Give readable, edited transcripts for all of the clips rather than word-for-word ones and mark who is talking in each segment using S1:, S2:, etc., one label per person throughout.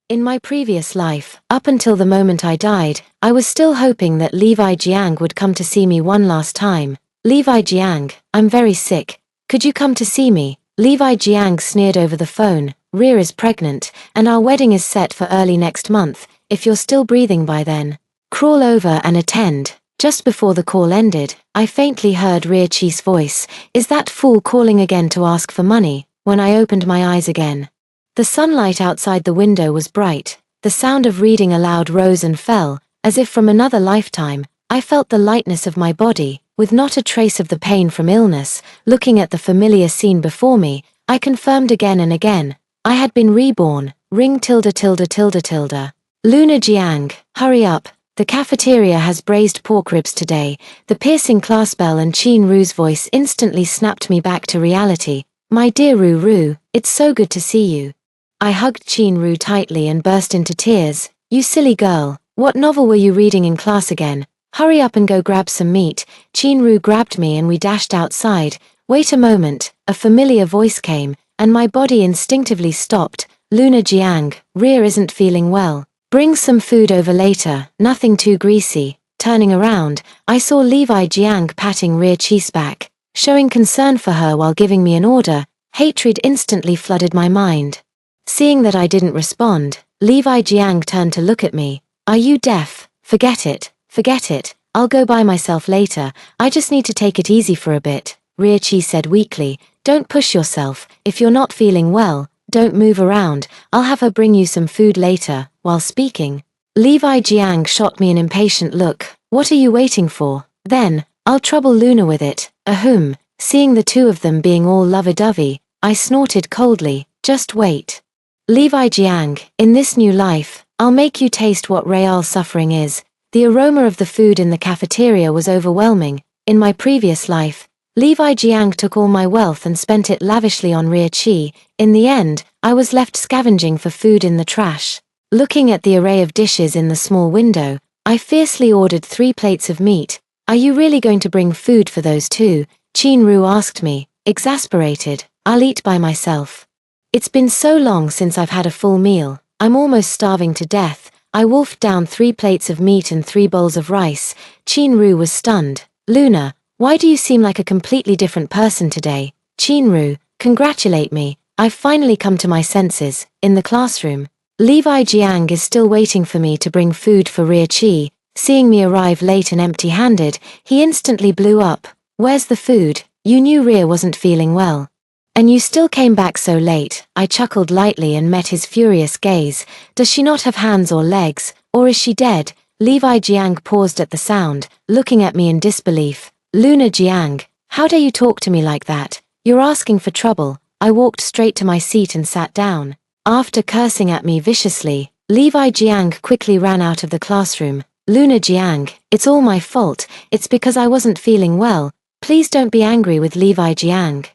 S1: In my previous life, up until the moment I died, I was still hoping that Levi Jiang would come to see me one last time. Levi Jiang, I'm very sick. Could you come to see me? Levi Jiang sneered over the phone. Ria is pregnant, and our wedding is set for early next month. If you're still breathing by then, crawl over and attend. Just before the call ended, I faintly heard Ria Chi's voice. Is that fool calling again to ask for money? When I opened my eyes again, the sunlight outside the window was bright. The sound of reading aloud rose and fell, as if from another lifetime. I felt the lightness of my body, with not a trace of the pain from illness. Looking at the familiar scene before me, I confirmed again and again. I had been reborn. Ring tilde tilde tilde tilde. Luna Jiang, hurry up. The cafeteria has braised pork ribs today. The piercing class bell and Qin Ru's voice instantly snapped me back to reality. My dear Ru, it's so good to see you. I hugged Qin Ru tightly and burst into tears. You silly girl, what novel were you reading in class again? Hurry up and go grab some meat. Qin Ru grabbed me and we dashed outside. Wait a moment, a familiar voice came, and my body instinctively stopped. Luna Jiang, Ria isn't feeling well. Bring some food over later, nothing too greasy. Turning around, I saw Levi Jiang patting Ria Chi's back, showing concern for her while giving me an order. Hatred instantly flooded my mind. Seeing that I didn't respond, Levi Jiang turned to look at me. Are you deaf? Forget it. I'll go by myself later. I just need to take it easy for a bit, Ria Chi said weakly. Don't push yourself. If you're not feeling well, don't move around. I'll have her bring you some food later. While speaking, Levi Jiang shot me an impatient look. What are you waiting for? Then, I'll trouble Luna with it. Ahem. Seeing the two of them being all lovey-dovey, I snorted coldly. Just wait. Levi Jiang, in this new life, I'll make you taste what real suffering is. The aroma of the food in the cafeteria was overwhelming. In my previous life, Levi Jiang took all my wealth and spent it lavishly on Ria Chi. In the end, I was left scavenging for food in the trash. Looking at the array of dishes in the small window, I fiercely ordered 3 plates of meat. Are you really going to bring food for those two? Qin Ru asked me, exasperated. I'll eat by myself. It's been so long since I've had a full meal. I'm almost starving to death. I wolfed down 3 plates of meat and 3 bowls of rice. Qin Ru was stunned. Luna, why do you seem like a completely different person today? Qin Ru, congratulate me. I've finally come to my senses. In the classroom, Levi Jiang is still waiting for me to bring food for Ria Chi. Seeing me arrive late and empty-handed, he instantly blew up. Where's the food? You knew Ria wasn't feeling well. And you still came back so late. I chuckled lightly and met his furious gaze. Does she not have hands or legs, or is she dead? Levi Jiang paused at the sound, looking at me in disbelief. Luna Jiang, how dare you talk to me like that? You're asking for trouble. I walked straight to my seat and sat down. After cursing at me viciously, Levi Jiang quickly ran out of the classroom. Luna Jiang, it's all my fault. It's because I wasn't feeling well. Please don't be angry with Levi Jiang.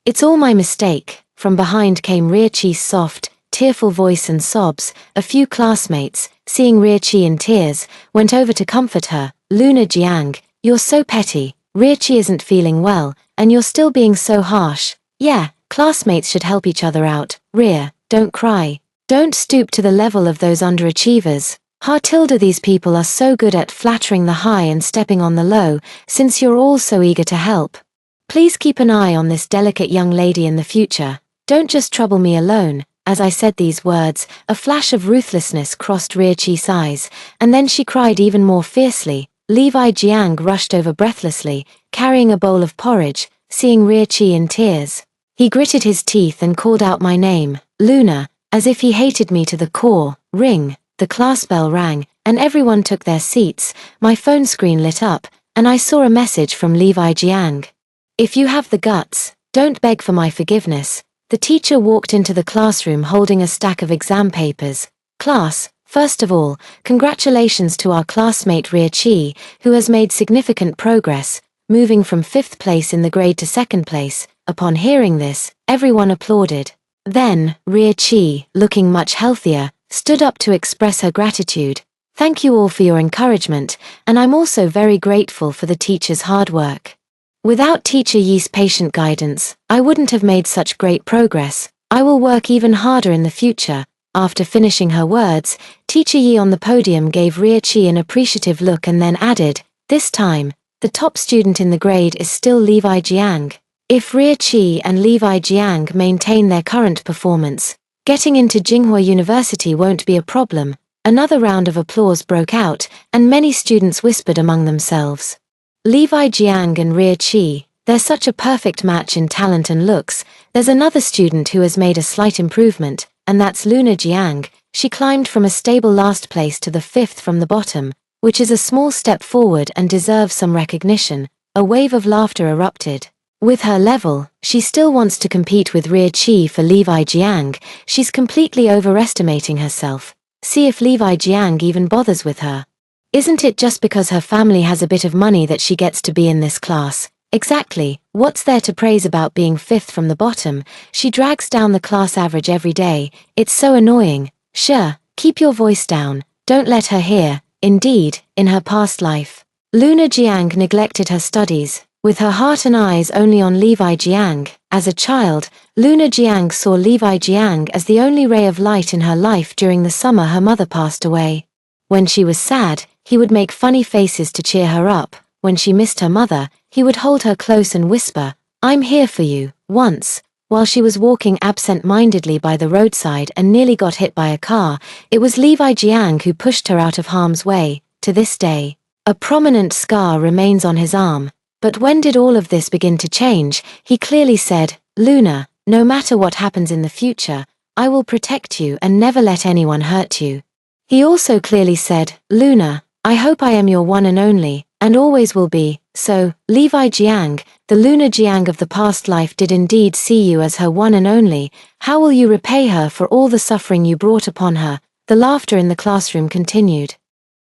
S1: It's all my mistake. From behind came Ria Chi's soft, tearful voice and sobs. A few classmates, seeing Ria Chi in tears, went over to comfort her. Luna Jiang, you're so petty. Ria Chi isn't feeling well, and you're still being so harsh. Yeah, classmates should help each other out. Ria, don't cry. Don't stoop to the level of those underachievers. These people are so good at flattering the high and stepping on the low, since you're all so eager to help. Please keep an eye on this delicate young lady in the future. Don't just trouble me alone. As I said these words, a flash of ruthlessness crossed Ria Chi's eyes, and then she cried even more fiercely. Levi Jiang rushed over breathlessly, carrying a bowl of porridge. Seeing Ria Chi in tears, he gritted his teeth and called out my name, Luna, as if he hated me to the core. Ring. The class bell rang, and everyone took their seats. My phone screen lit up, and I saw a message from Levi Jiang. If you have the guts, don't beg for my forgiveness. The teacher walked into the classroom holding a stack of exam papers. Class, first of all, congratulations to our classmate Ria Chi, who has made significant progress, moving from 5th place in the grade to 2nd place. Upon hearing this, everyone applauded. Then, Ria Chi, looking much healthier, stood up to express her gratitude. Thank you all for your encouragement, and I'm also very grateful for the teacher's hard work. Without Teacher Yi's patient guidance, I wouldn't have made such great progress. I will work even harder in the future. After finishing her words, Teacher Yi on the podium gave Ria Chi an appreciative look and then added, "This time, the top student in the grade is still Levi Jiang. If Ria Chi and Levi Jiang maintain their current performance, getting into Tsinghua University won't be a problem." Another round of applause broke out, and many students whispered among themselves. Levi Jiang and Ria Chi, they're such a perfect match in talent and looks. There's another student who has made a slight improvement, and that's Luna Jiang. She climbed from a stable last place to the 5th from the bottom, which is a small step forward and deserves some recognition. A wave of laughter erupted. With her level, she still wants to compete with Ria Chi for Levi Jiang. She's completely overestimating herself. See if Levi Jiang even bothers with her. Isn't it just because her family has a bit of money that she gets to be in this class? Exactly, what's there to praise about being 5th from the bottom? She drags down the class average every day. It's so annoying. Sure, keep your voice down. Don't let her hear. Indeed, in her past life, Luna Jiang neglected her studies, with her heart and eyes only on Levi Jiang. As a child, Luna Jiang saw Levi Jiang as the only ray of light in her life. During the summer her mother passed away. When she was sad, he would make funny faces to cheer her up. When she missed her mother, he would hold her close and whisper, "I'm here for you." Once, while she was walking absent-mindedly by the roadside and nearly got hit by a car, it was Levi Jiang who pushed her out of harm's way. To this day, a prominent scar remains on his arm. But when did all of this begin to change? He clearly said, "Luna, no matter what happens in the future, I will protect you and never let anyone hurt you." He also clearly said, "Luna, I hope I am your one and only, and always will be." So, Levi Jiang, the Luna Jiang of the past life, did indeed see you as her one and only. How will you repay her for all the suffering you brought upon her? The laughter in the classroom continued.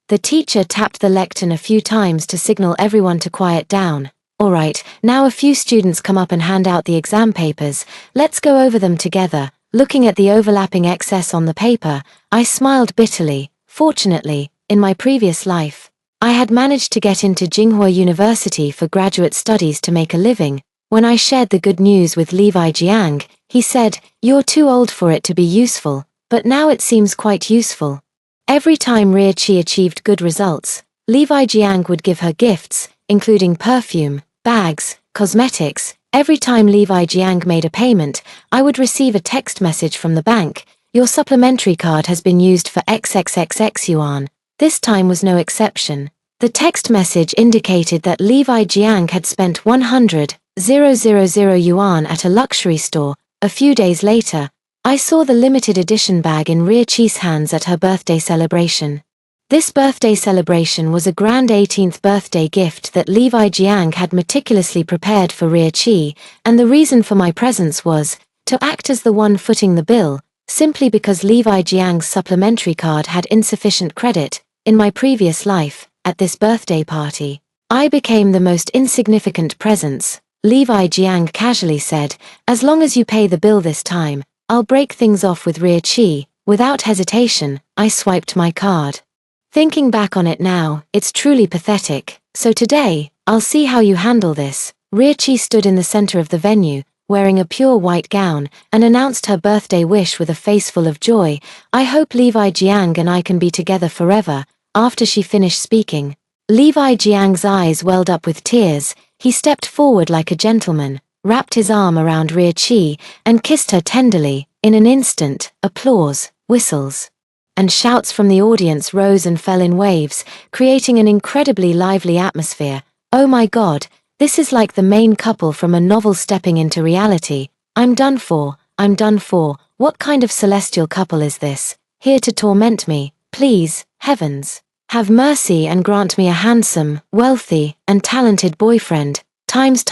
S1: The teacher tapped the lectern a few times to signal everyone to quiet down. "Alright, now a few students come up and hand out the exam papers. Let's go over them together." Looking at the overlapping excess on the paper, I smiled bitterly. Fortunately, in my previous life, I had managed to get into Tsinghua University for graduate studies to make a living. When I shared the good news with Levi Jiang, he said, "You're too old for it to be useful," but now it seems quite useful. Every time Ria Chi achieved good results, Levi Jiang would give her gifts, including perfume, bags, cosmetics. Every time Levi Jiang made a payment, I would receive a text message from the bank, "Your supplementary card has been used for XXXX yuan." This time was no exception. The text message indicated that Levi Jiang had spent 100,000 yuan at a luxury store. A few days later, I saw the limited edition bag in Ria Chi's hands at her birthday celebration. This birthday celebration was a grand 18th birthday gift that Levi Jiang had meticulously prepared for Ria Chi, and the reason for my presence was to act as the one footing the bill, simply because Levi Jiang's supplementary card had insufficient credit. In my previous life, at this birthday party, I became the most insignificant presence. Levi Jiang casually said, "As long as you pay the bill this time, I'll break things off with Ria Chi." Without hesitation, I swiped my card. Thinking back on it now, it's truly pathetic. "So today, I'll see how you handle this." Ria Chi stood in the center of the venue, wearing a pure white gown, and announced her birthday wish with a face full of joy. "I hope Levi Jiang and I can be together forever." After she finished speaking, Levi Jiang's eyes welled up with tears. He stepped forward like a gentleman, wrapped his arm around Ria Chi, and kissed her tenderly. In an instant, applause, whistles, and shouts from the audience rose and fell in waves, creating an incredibly lively atmosphere. "Oh my God, this is like the main couple from a novel stepping into reality. I'm done for, I'm done for. What kind of celestial couple is this? Here to torment me. Please, heavens, have mercy and grant me a handsome, wealthy, and talented boyfriend." Times.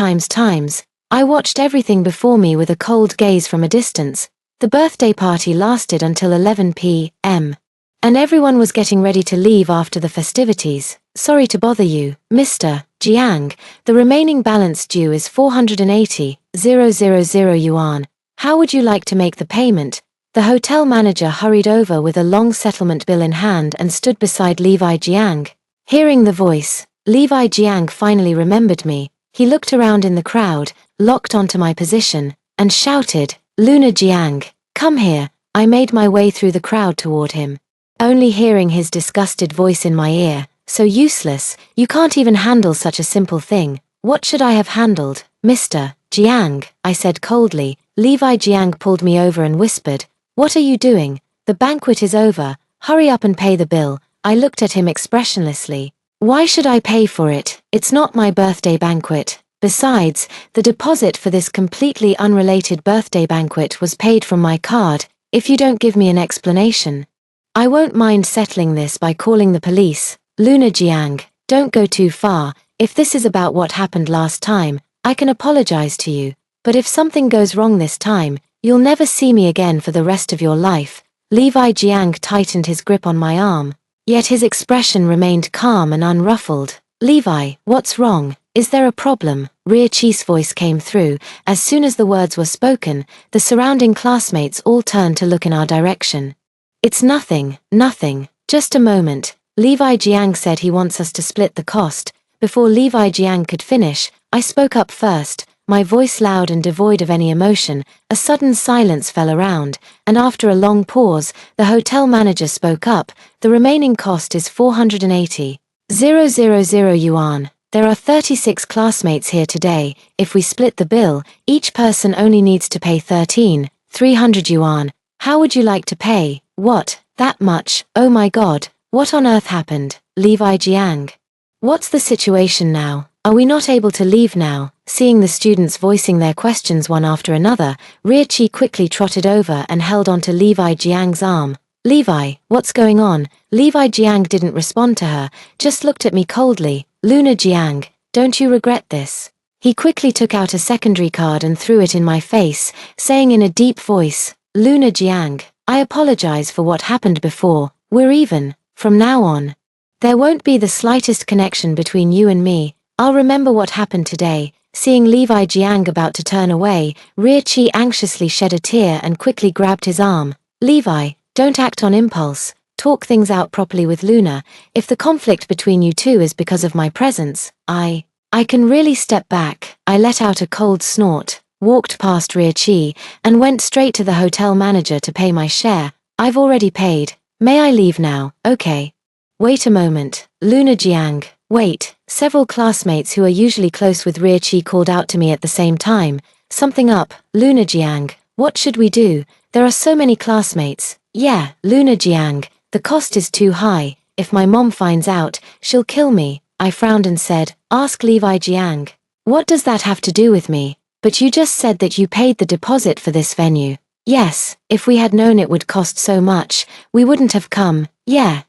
S1: I watched everything before me with a cold gaze from a distance. The birthday party lasted until 11 p.m. and everyone was getting ready to leave after the festivities. "Sorry to bother you, Mr. Jiang. The remaining balance due is 480,000 yuan. How would you like to make the payment?" The hotel manager hurried over with a long settlement bill in hand and stood beside Levi Jiang. Hearing the voice, Levi Jiang finally remembered me. He looked around in the crowd, locked onto my position, and shouted, "Luna Jiang, come here." I made my way through the crowd toward him. Only hearing his disgusted voice in my ear, "So useless, you can't even handle such a simple thing. What should I have handled, Mr. Jiang?" I said coldly. Levi Jiang pulled me over and whispered, "What are you doing? The banquet is over, hurry up and pay the bill." I looked at him expressionlessly. Why should I pay for it? It's not my birthday banquet. Besides, the deposit for this completely unrelated birthday banquet was paid from my card. If you don't give me an explanation, I won't mind settling this by calling the police. Luna Jiang, don't go too far. If this is about what happened last time, I can apologize to you. But if something goes wrong this time, you'll never see me again for the rest of your life. Levi Jiang tightened his grip on my arm, yet his expression remained calm and unruffled. Levi, what's wrong? Is there a problem? Ria Chi's voice came through. As soon as the words were spoken, the surrounding classmates all turned to look in our direction. It's nothing, nothing. Just a moment. Levi Jiang said he wants us to split the cost. Before Levi Jiang could finish, I spoke up first, my voice loud and devoid of any emotion. A sudden silence fell around, and after a long pause, the hotel manager spoke up. The remaining cost is 480,000 yuan. There are 36 classmates here today. If we split the bill, each person only needs to pay 13,300 yuan. How would you like to pay? What? That much? Oh my god. What on earth happened? Levi Jiang. What's the situation now? Are we not able to leave now? Seeing the students voicing their questions one after another, Ria Chi quickly trotted over and held onto Levi Jiang's arm. Levi, what's going on? Levi Jiang didn't respond to her, just looked at me coldly. Luna Jiang, don't you regret this? He quickly took out a secondary card and threw it in my face, saying in a deep voice, Luna Jiang, I apologize for what happened before. We're even. From now on, there won't be the slightest connection between you and me. I'll remember what happened today. Seeing Levi Jiang about to turn away, Ria Chi anxiously shed a tear and quickly grabbed his arm. Levi, don't act on impulse. Talk things out properly with Luna. If the conflict between you two is because of my presence, I can really step back. I let out a cold snort, walked past Ria Chi, and went straight to the hotel manager to pay my share. I've already paid. May I leave now? Okay. Wait a moment. Luna Jiang, wait. Several classmates who are usually close with Ria Chi called out to me at the same time. Something up. Luna Jiang, what should we do? There are so many classmates. Yeah, Luna Jiang, the cost is too high. If my mom finds out, she'll kill me. I frowned and said, ask Levi Jiang. What does that have to do with me? But you just said that you paid the deposit for this venue. Yes, if we had known it would cost so much, we wouldn't have come. Yeah.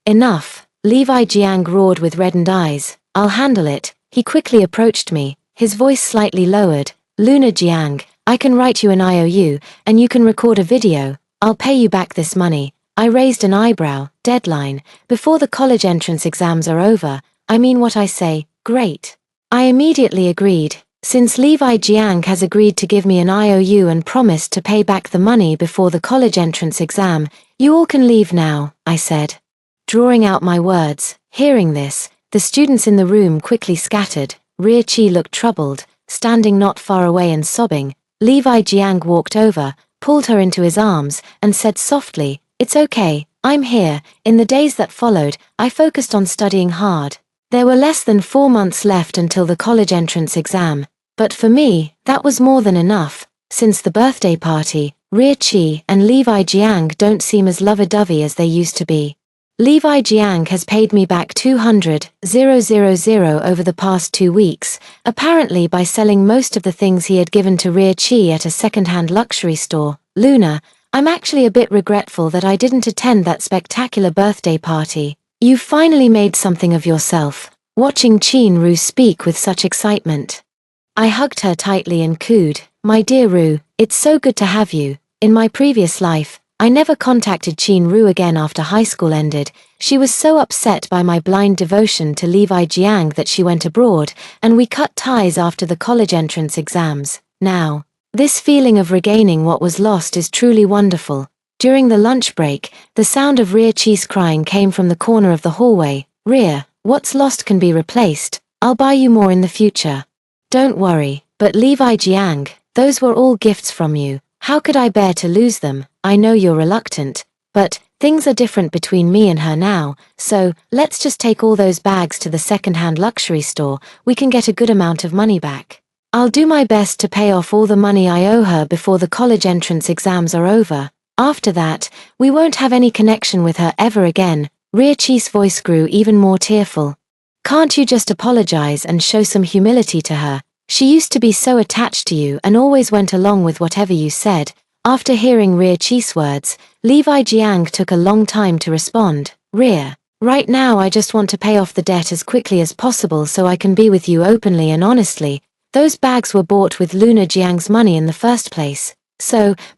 S1: Enough. Levi Jiang roared with reddened eyes. I'll handle it. He quickly approached me, his voice slightly lowered. Luna Jiang, I can write you an IOU, and you can record a video. I'll pay you back this money. I raised an eyebrow. Deadline. Before the college entrance exams are over. I mean what I say. Great. I immediately agreed. Since Levi Jiang has agreed to give me an IOU and promised to pay back the money before the college entrance exam, you all can leave now, I said, drawing out my words. Hearing this, the students in the room quickly scattered. Ria Chi looked troubled, standing not far away and sobbing. Levi Jiang walked over, pulled her into his arms, and said softly, It's okay, I'm here. In the days that followed, I focused on studying hard. There were less than 4 months left until the college entrance exam. But for me, that was more than enough. Since the birthday party, Ria Chi and Levi Jiang don't seem as lovey-dovey as they used to be. Levi Jiang has paid me back 200,000 over the past 2 weeks, apparently by selling most of the things he had given to Ria Chi at a second-hand luxury store. Luna, I'm actually a bit regretful that I didn't attend that spectacular birthday party. You've finally made something of yourself. Watching Chin Ru speak with such excitement, I hugged her tightly and cooed, My dear Ru, it's so good to have you. In my previous life, I never contacted Chin Ru again after high school ended. She was so upset by my blind devotion to Levi Jiang that she went abroad, and we cut ties after the college entrance exams. Now, this feeling of regaining what was lost is truly wonderful. During the lunch break, the sound of Ria Chi's crying came from the corner of the hallway. Ria, what's lost can be replaced. I'll buy you more in the future. Don't worry, but Levi Jiang, those were all gifts from you. How could I bear to lose them? I know you're reluctant, but things are different between me and her now, so let's just take all those bags to the second-hand luxury store. We can get a good amount of money back. I'll do my best to pay off all the money I owe her before the college entrance exams are over. After that, we won't have any connection with her ever again." Ryochi's voice grew even more tearful. "Can't you just apologize and show some humility to her? She used to be so attached to you and always went along with whatever you said." After hearing Ryochi's words, Levi Jiang took a long time to respond. "Ryo, right now I just want to pay off the debt as quickly as possible so I can be with you openly and honestly. Those bags were bought with Luna Jiang's money in the first place.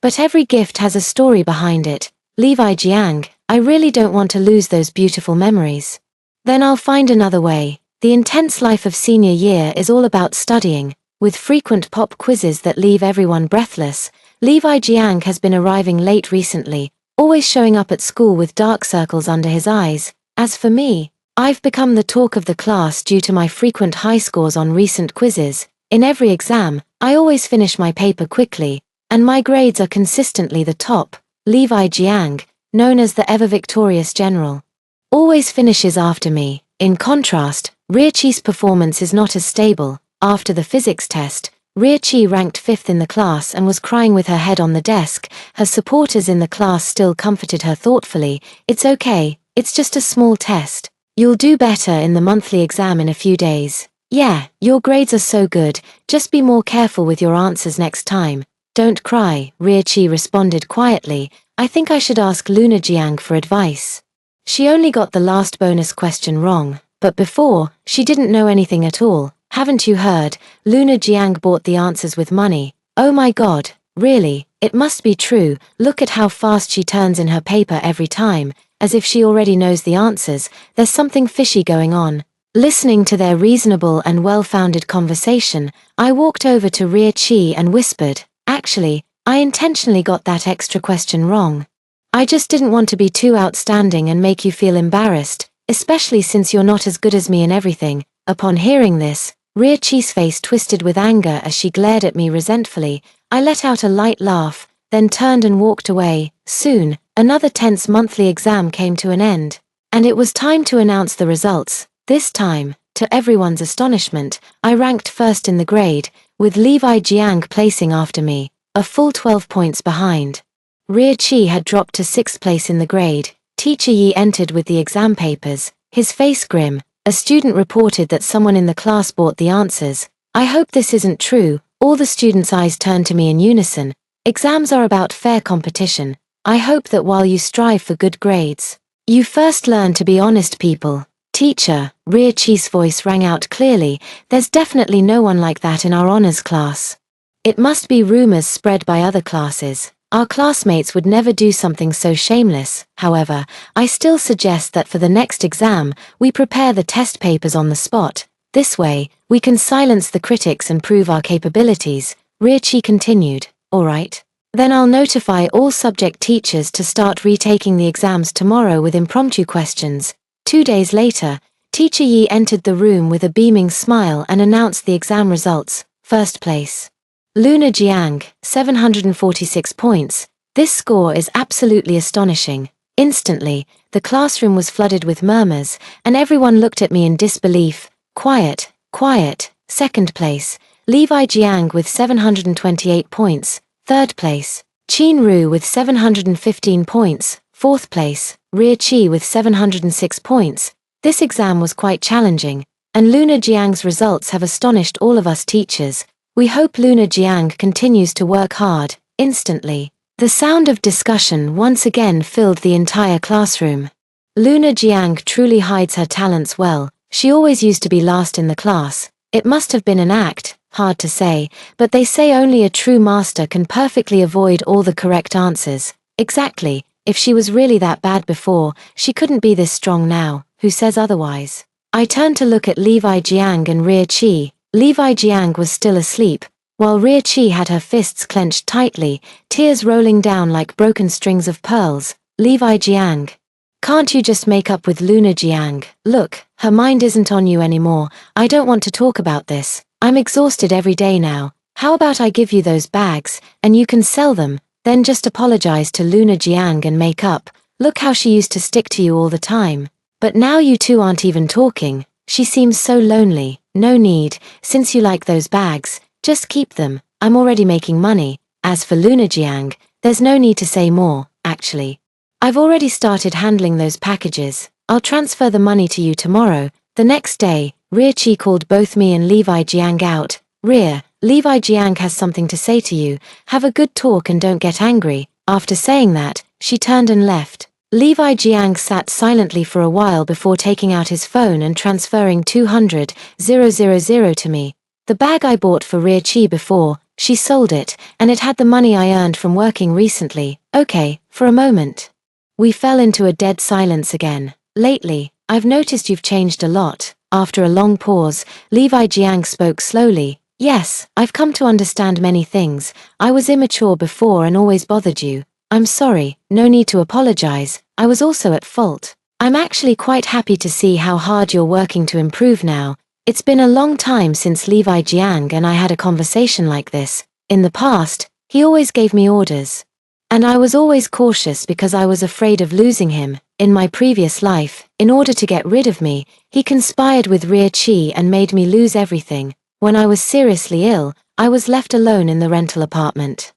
S1: But every gift has a story behind it. Levi Jiang, I really don't want to lose those beautiful memories. Then I'll find another way. The intense life of senior year is all about studying, with frequent pop quizzes that leave everyone breathless. Levi Jiang has been arriving late recently, always showing up at school with dark circles under his eyes. As for me, I've become the talk of the class due to my frequent high scores on recent quizzes. In every exam, I always finish my paper quickly, and my grades are consistently the top. Levi Jiang, known as the ever-victorious general, always finishes after me. In contrast, Ryochi's performance is not as stable. After the physics test, Ryochi ranked 5th in the class and was crying with her head on the desk. Her supporters in the class still comforted her thoughtfully. "It's okay, it's just a small test. You'll do better in the monthly exam in a few days. Yeah, your grades are so good, just be more careful with your answers next time. Don't cry," Ryochi responded quietly. "I think I should ask Luna Jiang for advice. She only got the last bonus question wrong, but before, she didn't know anything at all. Haven't you heard? Luna Jiang bought the answers with money. Oh my god, really? It must be true. Look at how fast she turns in her paper every time, as if she already knows the answers. There's something fishy going on." Listening to their reasonable and well-founded conversation, I walked over to Ryochi and whispered, "Actually, I intentionally got that extra question wrong. I just didn't want to be too outstanding and make you feel embarrassed, especially since you're not as good as me in everything." Upon hearing this, Ryochi's face twisted with anger as she glared at me resentfully. I let out a light laugh, then turned and walked away. Soon, another tense monthly exam came to an end, and it was time to announce the results. This time, to everyone's astonishment, I ranked first in the grade, with Levi Jiang placing after me, a full 12 points behind. Ryochi had dropped to 6th place in the grade. Teacher Yi entered with the exam papers, his face grim. A student reported that someone in the class bought the answers. "I hope this isn't true." All the students' eyes turned to me in unison. "Exams are about fair competition. I hope that while you strive for good grades, you first learn to be honest people." "Teacher," Ryochi's voice rang out clearly, "there's definitely no one like that in our honors class. It must be rumors spread by other classes. Our classmates would never do something so shameless. However, I still suggest that for the next exam, we prepare the test papers on the spot. This way, we can silence the critics and prove our capabilities." Ryochi continued, "All right. Then I'll notify all subject teachers to start retaking the exams tomorrow with impromptu questions." 2 days later, Teacher Yi entered the room with a beaming smile and announced the exam results. First place, Luna Jiang, 746 points. This score is absolutely astonishing. Instantly, the classroom was flooded with murmurs, and everyone looked at me in disbelief. Quiet, quiet. Second place, Levi Jiang with 728 points. Third place, Qin Ru with 715 points. Fourth place, Ryochi with 706 points. This exam was quite challenging, and Luna Jiang's results have astonished all of us teachers. We hope Luna Jiang continues to work hard. Instantly, the sound of discussion once again filled the entire classroom. Luna Jiang truly hides her talents well. She always used to be last in the class. It must have been an act, hard to say, but they say only a true master can perfectly avoid all the correct answers. Exactly, if she was really that bad before, she couldn't be this strong now. Who says otherwise? I turned to look at Levi Jiang and Ryochi. Levi Jiang was still asleep, while Ryochi had her fists clenched tightly, tears rolling down like broken strings of pearls. Levi Jiang, can't you just make up with Luna Jiang? Look, her mind isn't on you anymore. I don't want to talk about this. I'm exhausted every day now. How about I give you those bags, and you can sell them? Then just apologize to Luna Jiang and make up. Look how she used to stick to you all the time. But now you two aren't even talking. She seems so lonely. No need, since you like those bags, just keep them. I'm already making money. As for Luna Jiang, there's no need to say more, actually. I've already started handling those packages. I'll transfer the money to you tomorrow. The next day, Ria Chi called both me and Levi Jiang out. Ria, Levi Jiang has something to say to you. Have a good talk and don't get angry. After saying that, she turned and left. Levi Jiang sat silently for a while before taking out his phone and transferring 200,000 to me. The bag I bought for Ria Chi before, she sold it, and it had the money I earned from working recently. Okay, for a moment. We fell into a dead silence again. Lately, I've noticed you've changed a lot. After a long pause, Levi Jiang spoke slowly. Yes, I've come to understand many things. I was immature before and always bothered you. I'm sorry, no need to apologize. I was also at fault. I'm actually quite happy to see how hard you're working to improve now. It's been a long time since Levi Jiang and I had a conversation like this. In the past, he always gave me orders. And I was always cautious because I was afraid of losing him. In my previous life, in order to get rid of me, he conspired with Ria Chi and made me lose everything. When I was seriously ill, I was left alone in the rental apartment.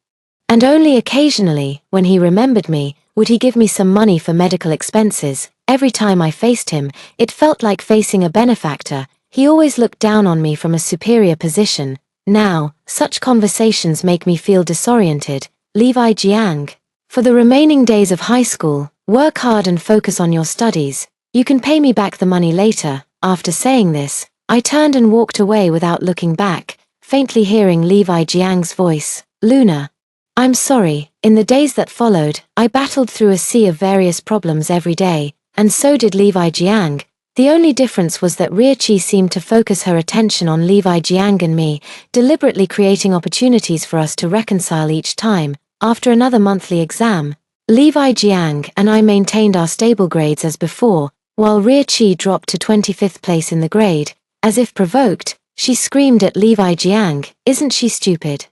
S1: And only occasionally, when he remembered me, would he give me some money for medical expenses. Every time I faced him, it felt like facing a benefactor. He always looked down on me from a superior position. Now, such conversations make me feel disoriented. Levi Jiang. For the remaining days of high school, work hard and focus on your studies. You can pay me back the money later. After saying this, I turned and walked away without looking back, faintly hearing Levi Jiang's voice. Luna. I'm sorry, in the days that followed, I battled through a sea of various problems every day, and so did Levi Jiang. The only difference was that Ria Chi seemed to focus her attention on Levi Jiang and me, deliberately creating opportunities for us to reconcile each time. After another monthly exam, Levi Jiang and I maintained our stable grades as before, while Ria Chi dropped to 25th place in the grade. As if provoked, she screamed at Levi Jiang, "Isn't she stupid?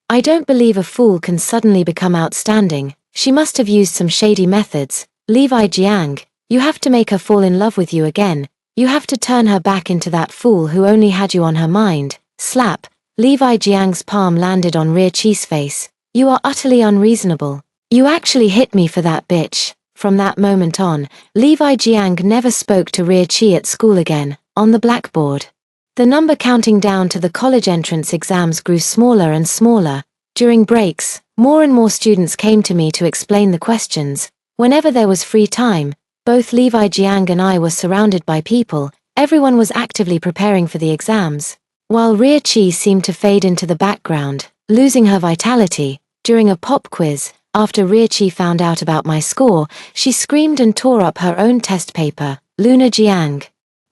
S1: I don't believe a fool can suddenly become outstanding. She must have used some shady methods. Levi Jiang, you have to make her fall in love with you again. You have to turn her back into that fool who only had you on her mind." Slap. Levi Jiang's palm landed on Ria Chi's face. "You are utterly unreasonable. You actually hit me for that bitch." From that moment on, Levi Jiang never spoke to Ria Chi at school again. On the blackboard, the number counting down to the college entrance exams grew smaller and smaller. During breaks, more and more students came to me to explain the questions. Whenever there was free time, both Levi Jiang and I were surrounded by people. Everyone was actively preparing for the exams, while Ria Chi seemed to fade into the background, losing her vitality. During a pop quiz, after Ria Chi found out about my score, she screamed and tore up her own test paper. Luna Jiang.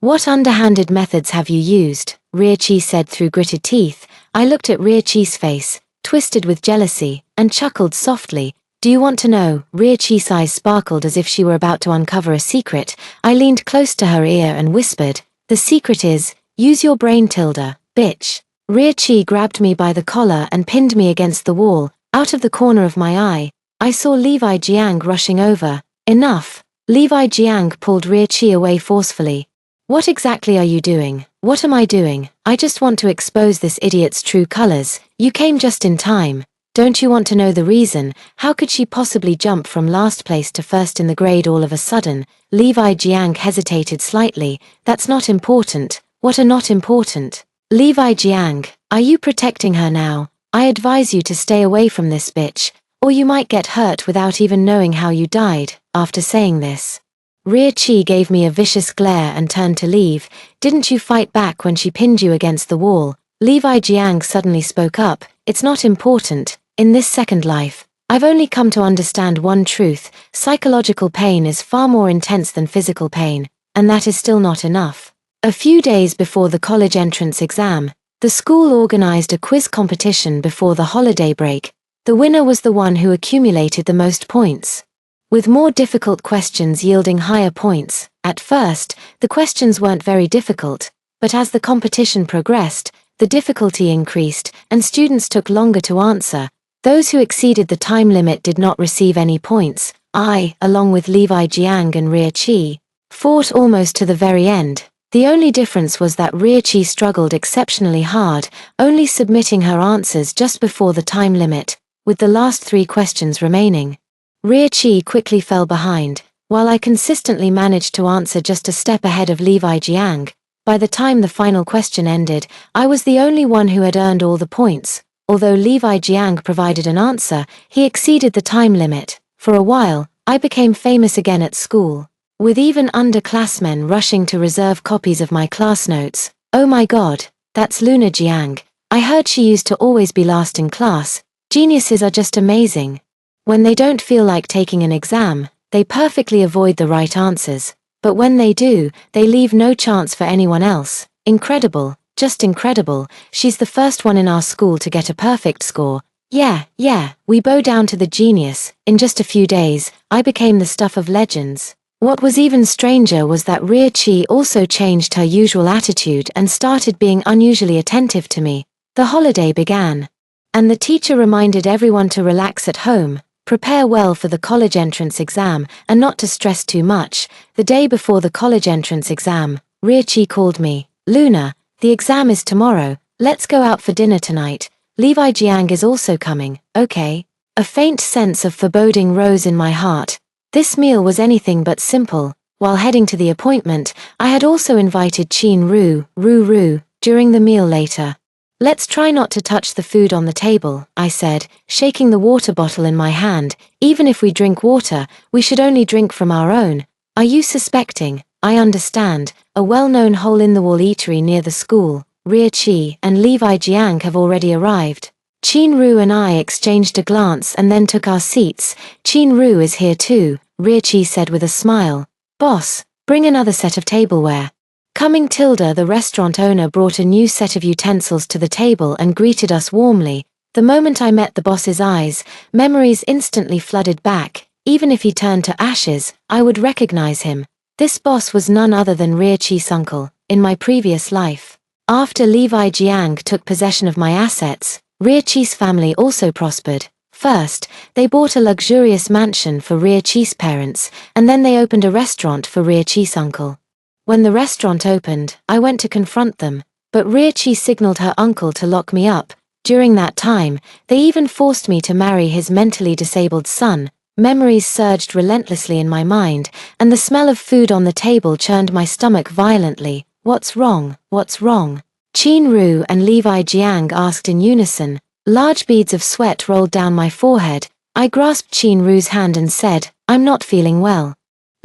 S1: "What underhanded methods have you used?" Ria Chi said through gritted teeth. I looked at Ria Chi's face, twisted with jealousy, and chuckled softly. "Do you want to know?" Ria Chi's eyes sparkled as if she were about to uncover a secret. I leaned close to her ear and whispered, "The secret is, use your brain, Tilda, bitch." Ria Chi grabbed me by the collar and pinned me against the wall. Out of the corner of my eye, I saw Levi Jiang rushing over. "Enough." Levi Jiang pulled Ria Chi away forcefully. "What exactly are you doing?" "What am I doing? I just want to expose this idiot's true colors. You came just in time. Don't you want to know the reason? How could she possibly jump from last place to first in the grade all of a sudden?" Levi Jiang hesitated slightly. "That's not important." "What are not important?" "Levi Jiang, are you protecting her now? I advise you to stay away from this bitch, or you might get hurt without even knowing how you died." After saying this, Ria Chi gave me a vicious glare and turned to leave. "Didn't you fight back when she pinned you against the wall?" Levi Jiang suddenly spoke up. "It's not important. In this second life, I've only come to understand one truth. Psychological pain is far more intense than physical pain, and that is still not enough." A few days before the college entrance exam, the school organized a quiz competition before the holiday break. The winner was the one who accumulated the most points, with more difficult questions yielding higher points. At first, the questions weren't very difficult, but as the competition progressed, the difficulty increased, and students took longer to answer. Those who exceeded the time limit did not receive any points. I, along with Levi Jiang and Ria Qi, fought almost to the very end. The only difference was that Ria Qi struggled exceptionally hard, only submitting her answers just before the time limit, with the last 3 questions remaining. Ria Qi quickly fell behind, while I consistently managed to answer just a step ahead of Levi Jiang. By the time the final question ended, I was the only one who had earned all the points. Although Levi Jiang provided an answer, he exceeded the time limit. For a while, I became famous again at school, with even underclassmen rushing to reserve copies of my class notes. Oh my god, that's Luna Jiang. I heard she used to always be last in class. Geniuses are just amazing. When they don't feel like taking an exam, they perfectly avoid the right answers. But when they do, they leave no chance for anyone else. Incredible. Just incredible. She's the first one in our school to get a perfect score. Yeah, we bow down to the genius. In just a few days, I became the stuff of legends. What was even stranger was that Ria Qi also changed her usual attitude and started being unusually attentive to me. The holiday began, and the teacher reminded everyone to relax at home, prepare well for the college entrance exam, and not to stress too much. The day before the college entrance exam, Ria Qi called me. Luna, the exam is tomorrow. Let's go out for dinner tonight. Levi Jiang is also coming, okay? A faint sense of foreboding rose in my heart. This meal was anything but simple. While heading to the appointment, I had also invited Qin Ru, during the meal later. Let's try not to touch the food on the table, I said, shaking the water bottle in my hand. Even if we drink water, we should only drink from our own. Are you suspecting? I understand. A well-known hole-in-the-wall eatery near the school, Ria Qi and Levi Jiang have already arrived. Qin Ru and I exchanged a glance and then took our seats. Qin Ru is here too, Ria Qi said with a smile. Boss, bring another set of tableware. Coming Tilda, the restaurant owner, brought a new set of utensils to the table and greeted us warmly. The moment I met the boss's eyes, memories instantly flooded back. Even if he turned to ashes, I would recognize him. This boss was none other than Ria Qi's uncle, in my previous life. After Levi Jiang took possession of my assets, Ria Qi's family also prospered. First, they bought a luxurious mansion for Ria Qi's parents, and then they opened a restaurant for Ria Qi's uncle. When the restaurant opened, I went to confront them, but Ria Qi signaled her uncle to lock me up. During that time, they even forced me to marry his mentally disabled son. Memories surged relentlessly in my mind, and the smell of food on the table churned my stomach violently. What's wrong? What's wrong? Qin Ru and Levi Jiang asked in unison. Large beads of sweat rolled down my forehead. I grasped Qin Ru's hand and said, I'm not feeling well.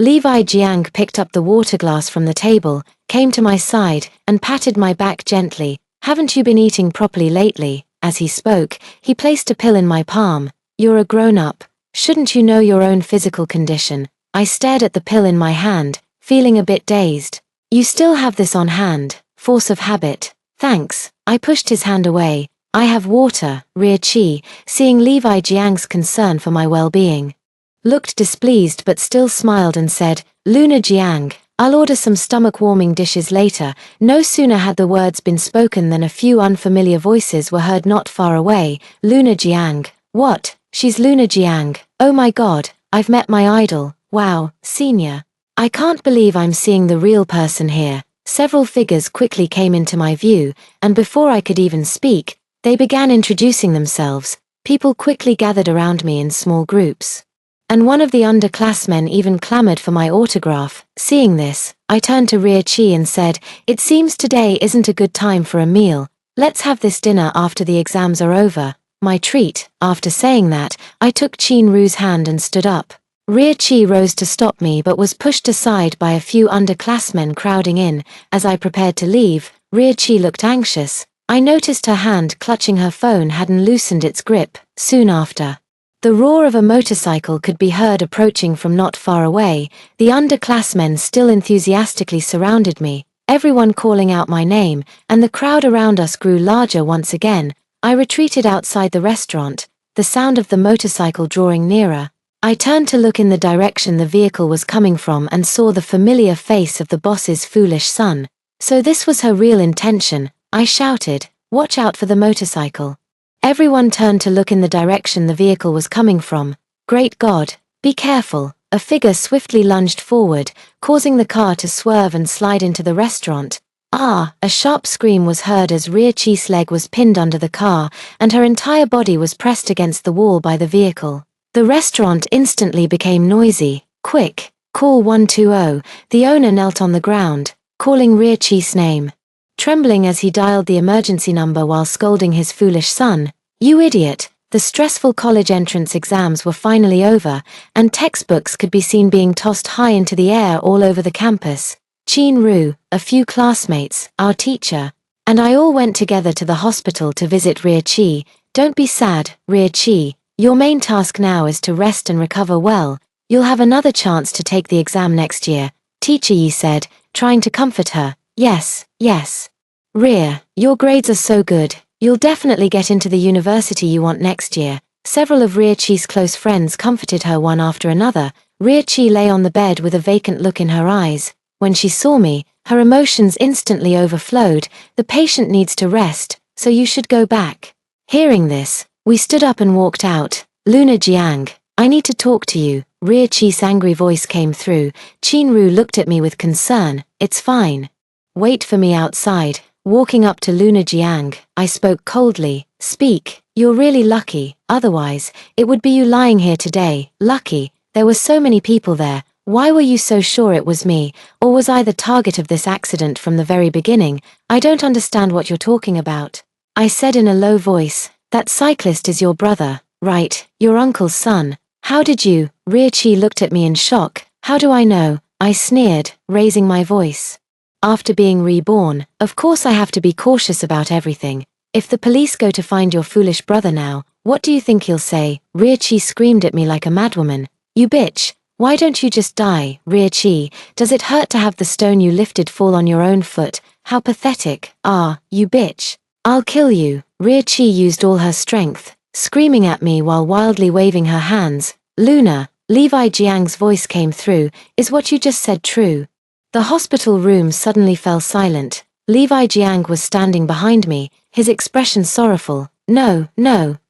S1: Levi Jiang picked up the water glass from the table, came to my side, and patted my back gently. Haven't you been eating properly lately? As he spoke, he placed a pill in my palm. You're a grown-up. Shouldn't you know your own physical condition? I stared at the pill in my hand, feeling a bit dazed. You still have this on hand, force of habit. Thanks. I pushed his hand away. I have water, Ria Qi, seeing Levi Jiang's concern for my well-being, looked displeased but still smiled and said, Luna Jiang, I'll order some stomach-warming dishes later. No sooner had the words been spoken than a few unfamiliar voices were heard not far away. Luna Jiang. What? She's Luna Jiang. Oh my god, I've met my idol. Wow, senior. I can't believe I'm seeing the real person here. Several figures quickly came into my view, and before I could even speak, they began introducing themselves. People quickly gathered around me in small groups, and one of the underclassmen even clamored for my autograph. Seeing this, I turned to Ria Qi and said, it seems today isn't a good time for a meal. Let's have this dinner after the exams are over. My treat. After saying that, I took Qin Ru's hand and stood up. Ria Qi rose to stop me but was pushed aside by a few underclassmen crowding in. As I prepared to leave, Ria Qi looked anxious. I noticed her hand clutching her phone hadn't loosened its grip. Soon after, the roar of a motorcycle could be heard approaching from not far away. The underclassmen still enthusiastically surrounded me, everyone calling out my name, and the crowd around us grew larger once again. I retreated outside the restaurant, the sound of the motorcycle drawing nearer. I turned to look in the direction the vehicle was coming from and saw the familiar face of the boss's foolish son. So this was her real intention. I shouted, watch out for the motorcycle. Everyone turned to look in the direction the vehicle was coming from. Great God, be careful. A figure swiftly lunged forward, causing the car to swerve and slide into the restaurant. Ah! A sharp scream was heard as Ria-Chi's leg was pinned under the car, and her entire body was pressed against the wall by the vehicle. The restaurant instantly became noisy. Quick! Call 120. The owner knelt on the ground, calling Ria-Chi's name. Trembling as he dialed the emergency number while scolding his foolish son. You idiot! The stressful college entrance exams were finally over, and textbooks could be seen being tossed high into the air all over the campus. Chin-Ru, a few classmates, our teacher, and I all went together to the hospital to visit Ria-Chi. Don't be sad, Ria-Chi. Your main task now is to rest and recover well. You'll have another chance to take the exam next year, Teacher Yi said, trying to comfort her. Yes, yes. Ria, your grades are so good. You'll definitely get into the university you want next year. Several of Ria-Chi's close friends comforted her one after another. Ria-Chi lay on the bed with a vacant look in her eyes. When she saw me, her emotions instantly overflowed. The patient needs to rest, so you should go back. Hearing this, we stood up and walked out. Luna Jiang, I need to talk to you. Ria-Chi's angry voice came through. Chin-Ru looked at me with concern. It's fine. Wait for me outside. Walking up to Luna Jiang, I spoke coldly. Speak, you're really lucky, otherwise, it would be you lying here today. Lucky, there were so many people there. Why were you so sure it was me, or was I the target of this accident from the very beginning? I don't understand what you're talking about. I said in a low voice, that cyclist is your brother, right, your uncle's son. How did you? Ria-Chi looked at me in shock. How do I know? I sneered, raising my voice. After being reborn, of course I have to be cautious about everything. If the police go to find your foolish brother now, what do you think he'll say? Ria-Chi screamed at me like a madwoman. You bitch, why don't you just die? Ria-Chi, does it hurt to have the stone you lifted fall on your own foot? How pathetic. Ah, you bitch. I'll kill you. Ria-Chi used all her strength, screaming at me while wildly waving her hands. Luna, Levi Jiang's voice came through. Is what you just said true? The hospital room suddenly fell silent. Levi Jiang was standing behind me, his expression sorrowful. No,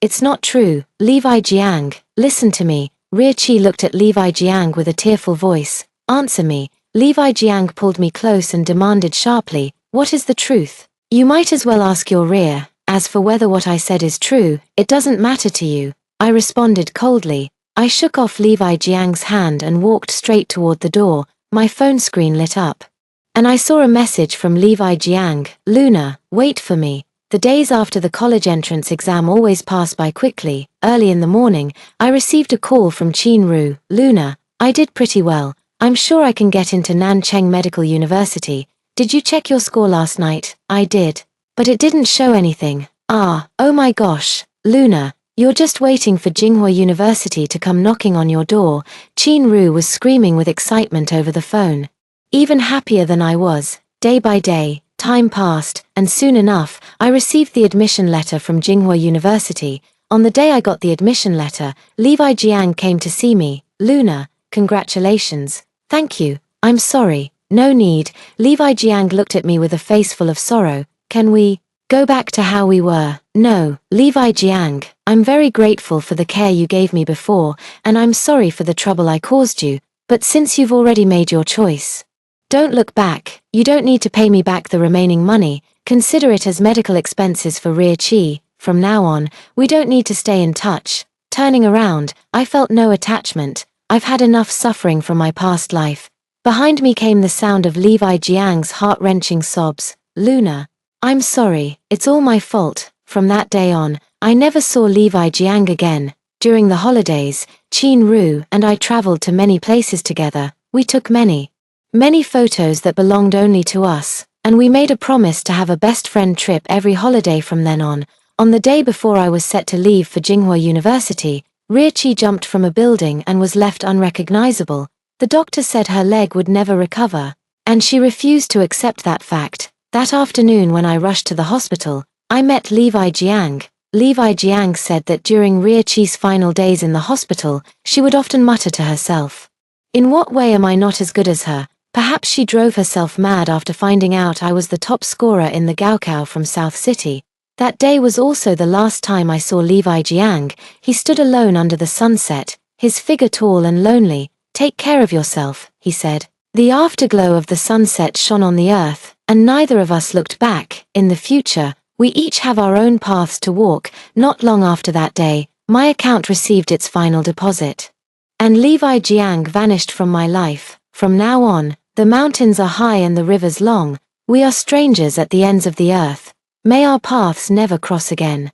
S1: it's not true. Levi Jiang, listen to me. Ria-Chi looked at Levi Jiang with a tearful voice. Answer me. Levi Jiang pulled me close and demanded sharply, what is the truth? You might as well ask your Ria. As for whether what I said is true, it doesn't matter to you. I responded coldly. I shook off Levi Jiang's hand and walked straight toward the door. My phone screen lit up. And I saw a message from Levi Jiang. Luna, wait for me. The days after the college entrance exam always pass by quickly. Early in the morning, I received a call from Chin-Ru. Luna, I did pretty well. I'm sure I can get into Nancheng Medical University. Did you check your score last night? I did. But it didn't show anything. Oh my gosh. Luna, you're just waiting for Jinghua University to come knocking on your door. Chin-Ru was screaming with excitement over the phone. Even happier than I was. Day by day, time passed, and soon enough, I received the admission letter from Jinghua University. On the day I got the admission letter, Levi Jiang came to see me. Luna, congratulations. Thank you. I'm sorry. No need. Levi Jiang looked at me with a face full of sorrow. Can we go back to how we were? No, Levi Jiang, I'm very grateful for the care you gave me before, and I'm sorry for the trouble I caused you, but since you've already made your choice, don't look back. You don't need to pay me back the remaining money. Consider it as medical expenses for Ria-Chi. From now on, we don't need to stay in touch. Turning around, I felt no attachment. I've had enough suffering from my past life. Behind me came the sound of Levi Jiang's heart-wrenching sobs. Luna, I'm sorry, it's all my fault. From that day on, I never saw Levi Jiang again. During the holidays, Chin-Ru and I traveled to many places together. We took many photos that belonged only to us, and we made a promise to have a best friend trip every holiday from then on. On the day before I was set to leave for Jinghua University, Ria-Chi jumped from a building and was left unrecognizable. The doctor said her leg would never recover, and she refused to accept that fact. That afternoon when I rushed to the hospital, I met Levi Jiang. Levi Jiang said that during Ria-Chi's final days in the hospital, she would often mutter to herself, "In what way am I not as good as her?" Perhaps she drove herself mad after finding out I was the top scorer in the Gaokao from South City. That day was also the last time I saw Levi Jiang. He stood alone under the sunset, his figure tall and lonely. "Take care of yourself," he said. The afterglow of the sunset shone on the earth, and neither of us looked back. In the future, we each have our own paths to walk. Not long after that day, my account received its final deposit. And Levi Jiang vanished from my life. From now on, the mountains are high and the rivers long. We are strangers at the ends of the earth. May our paths never cross again.